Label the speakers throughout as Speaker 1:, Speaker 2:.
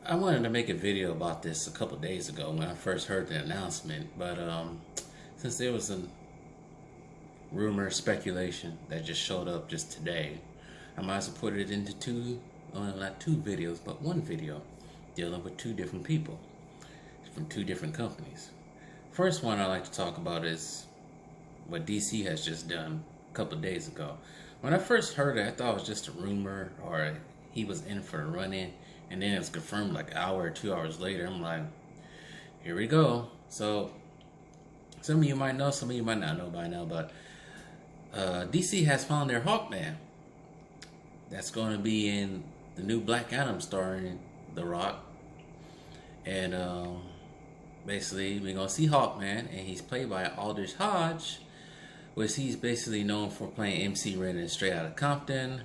Speaker 1: I wanted to make a video about this a couple days ago when I first heard the announcement, but since there was a rumor, speculation that just showed up just today, I might as well put it into not two videos, but one video dealing with two different people from two different companies. First one I like to talk about is what DC has just done a couple of days ago. When I first heard it, I thought it was just a rumor or he was in for a run-in, and then it was confirmed like an hour or 2 hours later. I'm like, here we go. So some of you might know, some of you might not know by now, but DC has found their Hawkman. That's going to be in the new Black Adam starring The Rock. And basically, we're going to see Hawkman, and he's played by Aldis Hodge, which he's basically known for playing MC Ren in Straight Outta Compton.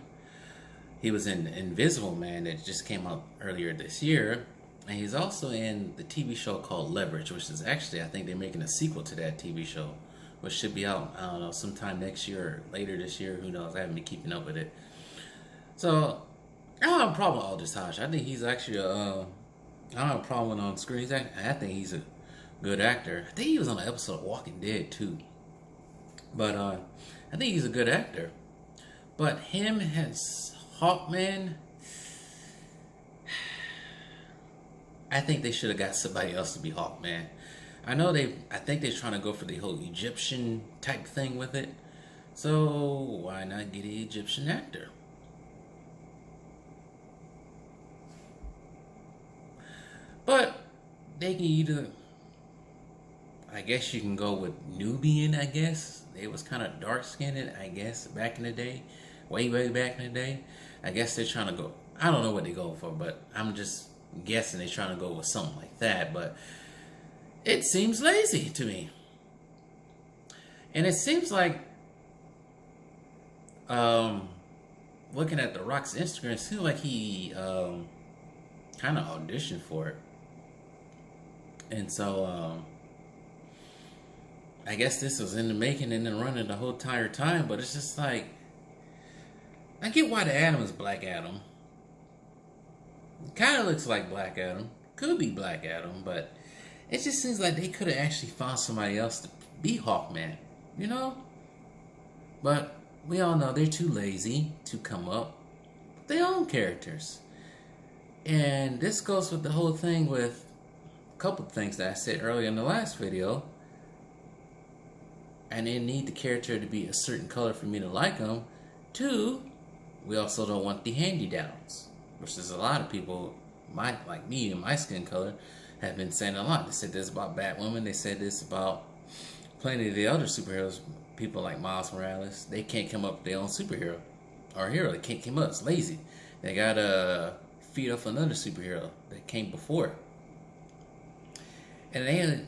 Speaker 1: He was in Invisible Man that just came out earlier this year. And he's also in the TV show called Leverage, which is actually, I think they're making a sequel to that TV show, which should be out, I don't know, sometime next year or later this year. Who knows? I haven't been keeping up with it. So, I don't have a problem with Aldis Hodge. I think he's actually I don't have a problem with him on screen. I think he's a good actor. I think he was on an episode of Walking Dead too. But I think he's a good actor. But him as Hawkman, I think they should have got somebody else to be Hawkman. I think they're trying to go for the whole Egyptian type thing with it. So why not get an Egyptian actor? But they can either, I guess you can go with Nubian, I guess. It was kind of dark-skinned, I guess, back in the day. Way back in the day. I guess they're trying to go, I don't know what they're going for, but I'm just guessing they're trying to go with something like that. But it seems lazy to me. And it seems like, looking at The Rock's Instagram, it seems like he kind of auditioned for it. And so, I guess this was in the making and then running the whole entire time, but it's just like, I get why the Adam is Black Adam. It kind of looks like Black Adam. Could be Black Adam, but it just seems like they could have actually found somebody else to be Hawkman, you know? But we all know they're too lazy to come up with their own characters. And this goes with the whole thing with a couple of things that I said earlier in the last video. And they need the character to be a certain color for me to like them. Two, we also don't want the hand-me-downs, which is a lot of people, like me and my skin color, have been saying a lot. They said this about Batwoman. They said this about plenty of the other superheroes. People like Miles Morales, they can't come up with their own superhero or hero. They can't come up. It's lazy. They got to feed off another superhero that came before. And then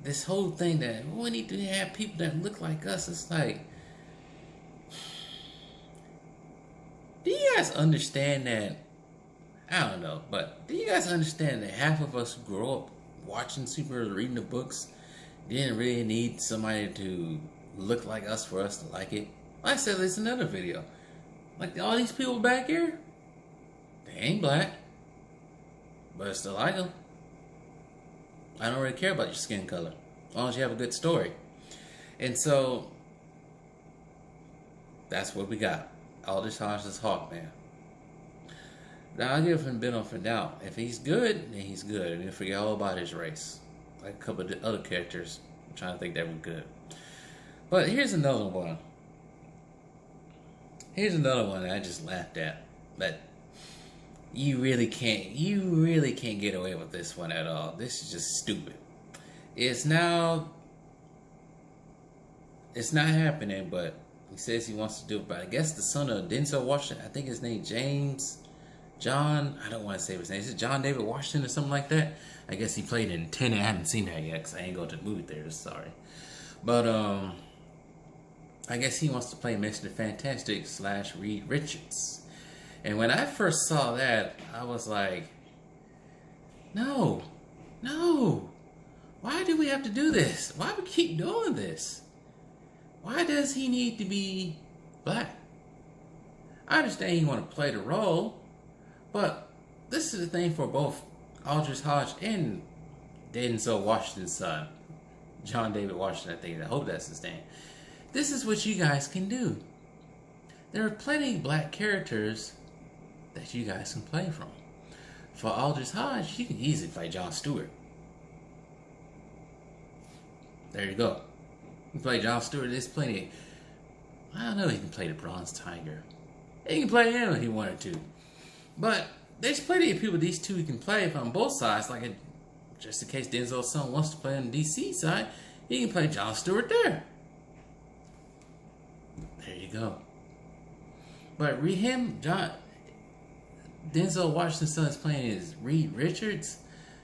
Speaker 1: this whole thing that we need to have people that look like us. It's like, do you guys understand that? I don't know, but do you guys understand that half of us who grew up watching superheroes, reading the books, didn't really need somebody to look like us for us to like it? Like I said this in another video. Like all these people back here, they ain't black, but I still like them. I don't really care about your skin color, as long as you have a good story. And so, that's what we got. Aldis Hodge is Hawkman. Now, I'll give him benefit of doubt. If he's good, then he's good. And then forget all about his race. Like a couple of the other characters, I'm trying to think that were good. But here's another one. Here's another one that I just laughed at. But you really can't get away with this one at all. This is just stupid. It's not happening, but he says he wants to do it. But I guess the son of Denzel Washington, I think his name John, I don't want to say his name. Is it John David Washington or something like that? I guess he played in Tenet. I haven't seen that yet because I ain't go to the movie theater. Sorry. But I guess he wants to play Mr. Fantastic / Reed Richards. And when I first saw that, I was like, no. Why do we have to do this? Why do we keep doing this? Why does he need to be black? I understand you want to play the role, but this is the thing for both Aldis Hodge and Denzel Washington's son, John David Washington, I think. I hope that's his name. This is what you guys can do. There are plenty of black characters that you guys can play from. For Aldis Hodge, you can easily play Jon Stewart. There you go. You can play Jon Stewart. There's plenty. I don't know. He can play the Bronze Tiger. He can play him if he wanted to. But there's plenty of people these two can play from both sides. Like, just in case Denzel's son wants to play on the DC side, he can play Jon Stewart there. There you go. But Denzel Washington's son is playing as Reed Richards.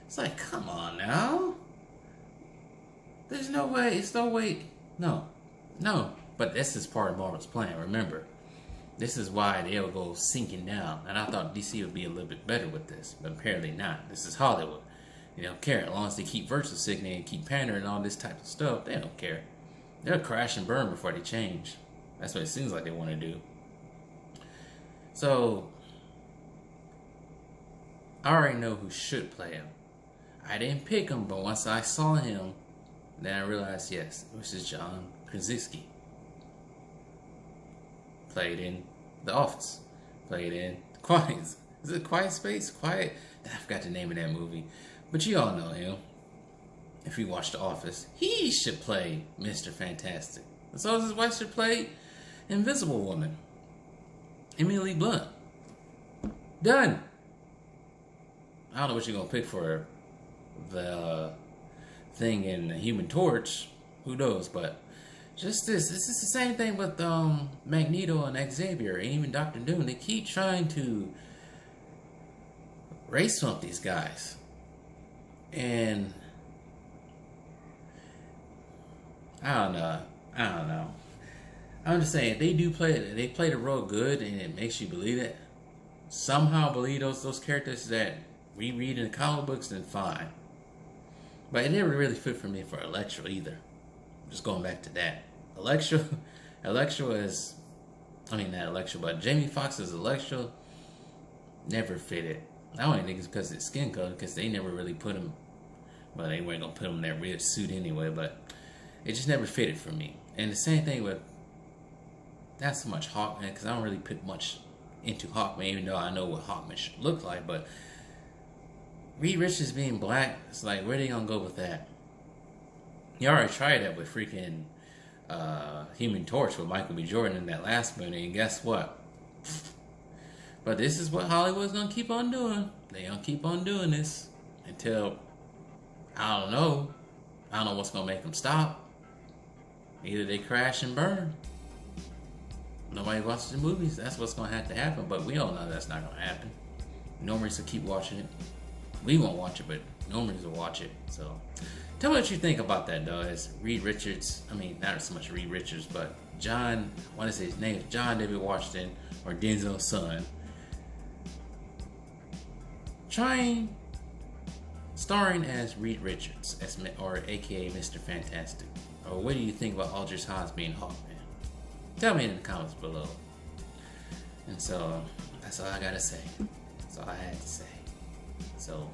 Speaker 1: It's like, come on now. There's no way. It's no way. No. But this is part of Marvel's plan. Remember, this is why they'll go sinking down. And I thought DC would be a little bit better with this, but apparently not. This is Hollywood. They don't care. As long as they keep virtue signaling and keep pandering and all this type of stuff, they don't care. They'll crash and burn before they change. That's what it seems like they want to do. So, I already know who should play him. I didn't pick him, but once I saw him, then I realized, yes, this is John Krasinski. Played in The Office. Played in Quiet. Is it Quiet Space? I forgot the name of that movie. But you all know him. If you watch The Office, he should play Mr. Fantastic. And so his wife should play Invisible Woman. Emily Blunt. Done. I don't know what you're going to pick for the thing in the Human Torch. Who knows? But just this is the same thing with Magneto and Xavier and even Dr. Doom. They keep trying to race swamp these guys. And I don't know. I'm just saying, they play the role good and it makes you believe it. Somehow believe those characters that we read in the comic books, then fine. But it never really fit for me for Elektra either. Just going back to that. Elektra is, not Elektra, but Jamie Foxx's Elektra never fitted. I don't even think it's because of his skin color, because they never really put him, well, they weren't going to put him in that red suit anyway, but it just never fitted for me. And the same thing with, not so much Hawkman, because I don't really put much into Hawkman, even though I know what Hawkman should look like, but Reed Richards being black, it's like, where are they going to go with that? You already tried that with freaking Human Torch with Michael B. Jordan in that last movie, and guess what? But this is what Hollywood's going to keep on doing. They're going to keep on doing this until, I don't know what's going to make them stop. Either they crash and burn. Nobody watches the movies. That's what's going to have to happen. But we all know that's not going to happen. Normies will keep watching it. We won't watch it, but normies will watch it. So, tell me what you think about that, though. Is Reed Richards, not so much Reed Richards, but John, I want to say his name is John David Washington, or Denzel's son, starring as Reed Richards, or aka Mr. Fantastic. Or what do you think about Aldis Hodge being Hawkman? Tell me in the comments below. And so, that's all I gotta say. That's all I had to say. So,